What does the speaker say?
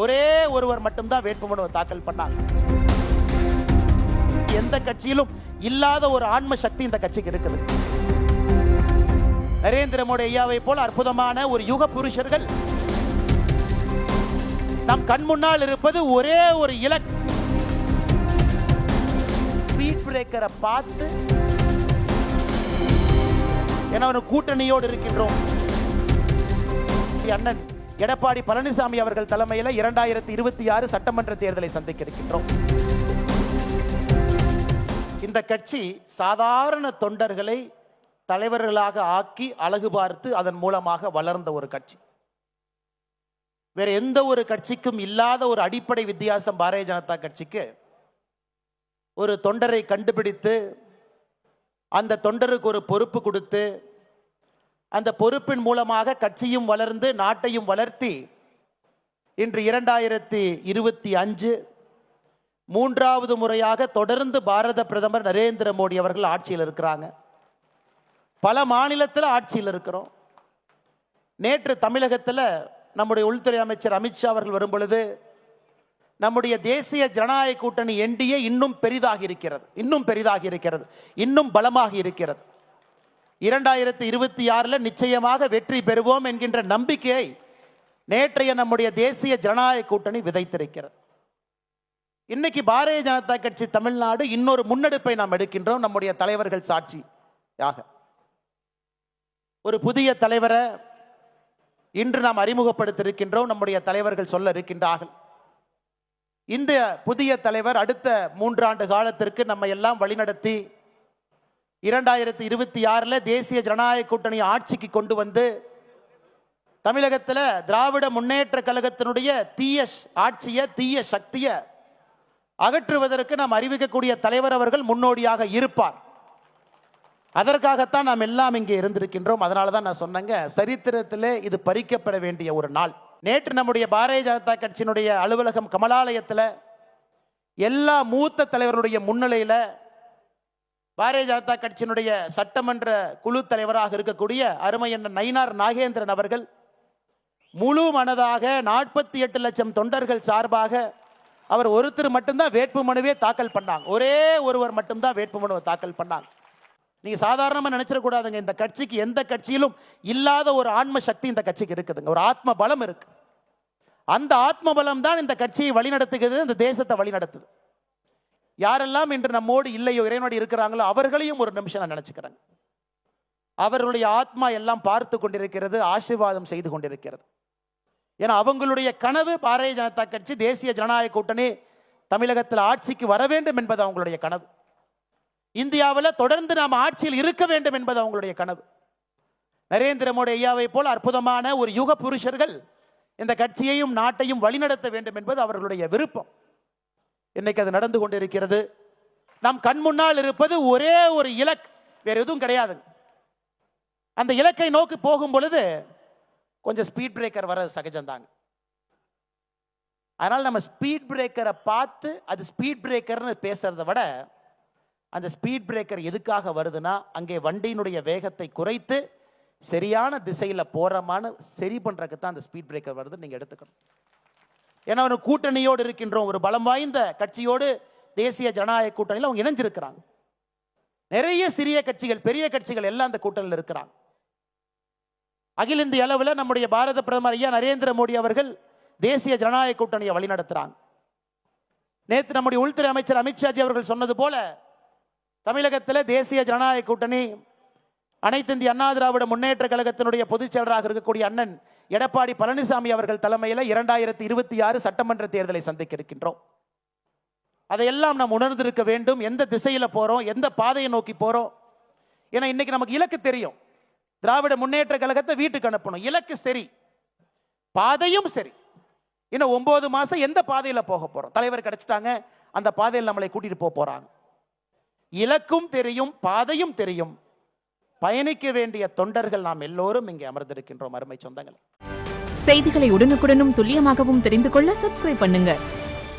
ஒரே ஒருவர் மட்டும்தான் வேட்புமனு தாக்கல் பண்ணாங்க. எந்த கட்சியிலும் இல்லாத ஒரு ஆன்ம சக்தி இந்த கட்சிக்கு இருக்குது. நரேந்திர மோடி ஐயாவை போல அற்புதமான ஒரு யுக புருஷர்கள் நம் கண் முன்னால் இருப்பது ஒரே ஒரு இலக்கு. ஸ்பீட் பிரேக்கரை பார்த்து ஏன்னா கூட்டணியோடு இருக்கின்றோம். அண்ணன் எடப்பாடி பழனிசாமி அவர்கள் தலைமையில் 2026 சட்டமன்ற தேர்தலை சந்திக்க இருக்கின்றோம். இந்த கட்சி சாதாரண தொண்டர்களை தலைவர்களாக ஆக்கி அழகு பார்த்து அதன் மூலமாக வளர்ந்த ஒரு கட்சி. வேற எந்த ஒரு கட்சிக்கும் இல்லாத ஒரு அடிப்படை வித்தியாசம் பாரதிய ஜனதா கட்சிக்கு. ஒரு தொண்டரை கண்டுபிடித்து அந்த தொண்டருக்கு ஒரு பொறுப்பு கொடுத்து அந்த பொறுப்பின் மூலமாக கட்சியும் வளர்ந்து நாட்டையும் வளர்த்தி இன்று 2025 மூன்றாவது முறையாக தொடர்ந்து பாரத பிரதமர் நரேந்திர மோடி அவர்கள் ஆட்சியில் இருக்கிறாங்க. பல மாநிலத்தில் ஆட்சியில் இருக்கிறோம். நேற்று தமிழகத்தில் நம்முடைய உள்துறை அமைச்சர் அமித்ஷா அவர்கள் வரும் பொழுது நம்முடைய தேசிய ஜனநாயக கூட்டணி என்டிஏ இன்னும் பெரிதாகி இருக்கிறது, இன்னும் பலமாக இருக்கிறது. 2026 நிச்சயமாக வெற்றி பெறுவோம் என்கின்ற நம்பிக்கையை நேற்றைய நம்முடைய தேசிய ஜனநாயக கூட்டணி விதைத்திருக்கிறது. இன்னைக்கு பாரதிய ஜனதா கட்சி தமிழ்நாடு இன்னொரு முன்னெடுப்பை நாம் எடுக்கின்றோம். நம்முடைய தலைவர்கள் சாட்சியாக ஒரு புதிய தலைவரை இன்று நாம் அறிமுகப்படுத்தியிருக்கின்றோம். நம்முடைய தலைவர்கள் சொல்ல இருக்கின்றார்கள். இந்த புதிய தலைவர் அடுத்த 3 ஆண்டு காலத்திற்கு நம்ம எல்லாம் வழிநடத்தி 2026 தேசிய ஜனநாயக கூட்டணி ஆட்சிக்கு கொண்டு வந்து தமிழகத்தில் திராவிட முன்னேற்ற கழகத்தினுடைய தீய ஆட்சியை, தீய சக்தியை அகற்றுவதற்கு நாம் அறிவிக்கக்கூடிய தலைவர் அவர்கள் முன்னோடியாக இருப்பார். அதற்காகத்தான் நாம் எல்லாம் இங்கே இருந்திருக்கின்றோம். அதனால தான் நான் சொன்னேங்க, சரித்திரத்திலே இது பறிக்கப்பட வேண்டிய ஒரு நாள். நேற்று நம்முடைய பாரதிய ஜனதா கட்சியினுடைய அலுவலகம் கமலாலயத்தில் எல்லா மூத்த தலைவருடைய முன்னிலையில் பாரதிய ஜனதா கட்சியினுடைய சட்டமன்ற குழு தலைவராக இருக்கக்கூடிய அருமையண்ணன் நயினார் நாகேந்திரன் அவர்கள் முழு மனதாக 48 லட்சம் தொண்டர்கள் சார்பாக அவர் ஒருத்தர் மட்டும்தான் வேட்புமனுவே தாக்கல் பண்ணாங்க. ஒரே ஒருவர் மட்டும்தான் வேட்புமனுவை தாக்கல் பண்ணாங்க. நீங்க சாதாரணமாக நினைச்சிடக்கூடாதுங்க. இந்த கட்சிக்கு எந்த கட்சியிலும் இல்லாத ஒரு ஆன்ம சக்தி இந்த கட்சிக்கு இருக்குதுங்க. ஒரு ஆத்ம பலம் இருக்கு. அந்த ஆத்ம பலம் தான் இந்த கட்சியை வழிநடத்துகிறது, இந்த தேசத்தை வழிநடத்துது. யாரெல்லாம் இன்று நம்மோடு இல்லையோ, இறைவனோடு இருக்கிறாங்களோ அவர்களையும் ஒரு நிமிஷம் நான் நினைச்சுக்கிறேன். அவர்களுடைய ஆத்மா எல்லாம் பார்த்து கொண்டிருக்கிறது, ஆசீர்வாதம் செய்து கொண்டிருக்கிறது. ஏன்னா அவங்களுடைய கனவு பாரதிய ஜனதா கட்சி தேசிய ஜனநாயக கூட்டணி தமிழகத்தில் ஆட்சிக்கு வர வேண்டும் என்பது அவங்களுடைய கனவு. இந்தியாவில் தொடர்ந்து நாம் ஆட்சியில் இருக்க வேண்டும் என்பது அவங்களுடைய கனவு. நரேந்திர மோடி ஐயாவை போல அற்புதமான ஒரு யுக புருஷர்கள் இந்த கட்சியையும் நாட்டையும் வழிநடத்த வேண்டும் என்பது அவர்களுடைய விருப்பம். இன்னைக்கு அது நடந்து கொண்டிருக்கிறது. நம் கண் முன்னால் இருப்பது ஒரே ஒரு இலக்கு, வேற எதுவும் கிடையாது. அந்த இலக்கை நோக்கி போகும் பொழுது கொஞ்சம் ஸ்பீட் பிரேக்கர் வர சகஜம்தாங்க. அதனால் நம்ம ஸ்பீட் பிரேக்கரை பார்த்து அது ஸ்பீட் பிரேக்கர்னு பேசுறதை விட அந்த ஸ்பீட் பிரேக்கர் எதுக்காக வருதுன்னா அங்கே வண்டியினுடைய வேகத்தை குறைத்து சரியான திசையில் போறமான சரி பண்றதுக்கு தான் அந்த ஸ்பீட் பிரேக்கர் வருது. நீங்க எடுத்துக்கணும். ஏன்னா ஒரு கூட்டணியோடு இருக்கின்றோம், ஒரு பலம் வாய்ந்த கட்சியோடு தேசிய ஜனநாயக கூட்டணியில் அவங்க இணைஞ்சிருக்கிறாங்க. நிறைய சிறிய கட்சிகள், பெரிய கட்சிகள் எல்லாம் அந்த கூட்டணியில் இருக்கிறாங்க. அகில இந்திய அளவில் நம்முடைய பாரத பிரதமர் ஐயா நரேந்திர மோடி அவர்கள் தேசிய ஜனநாயக கூட்டணியை வழிநடத்துறாங்க. நேற்று நம்முடைய உள்துறை அமைச்சர் அமித்ஷாஜி அவர்கள் சொன்னது போல தமிழகத்தில் தேசிய ஜனநாயக கூட்டணி அனைத்து இந்திய அண்ணா திராவிட முன்னேற்ற கழகத்தினுடைய பொதுச் செயலராக இருக்கக்கூடிய அண்ணன் எடப்பாடி பழனிசாமி அவர்கள் தலைமையில் 2026 சட்டமன்ற தேர்தலை சந்திக்க இருக்கின்றோம். அதையெல்லாம் நாம் உணர்ந்திருக்க வேண்டும். எந்த திசையில் போறோம், எந்த பாதையை நோக்கி போறோம். ஏன்னா இன்னைக்கு நமக்கு இலக்கு தெரியும். திராவிட முன்னேற்ற கழகத்தை வீட்டுக்கு அனுப்பணும், இலக்கு சரி, பாதையும் சரி. இன்னும் 9 மாசம் எந்த பாதையில் போக போறோம்? தலைவர் கிடைச்சிட்டாங்க, அந்த பாதையில் நம்மளை கூட்டிட்டு போறாங்க. இலக்கும் தெரியும், பாதையும் தெரியும். பயணிக்க வேண்டிய தொண்டர்கள் நாம் எல்லோரும் இங்கே அமர்ந்திருக்கின்றோம். அருமை சொந்தங்கள், செய்திகளை உடனுக்குடனும் துல்லியமாகவும் தெரிந்து கொள்ள சப்ஸ்கிரைப் பண்ணுங்க.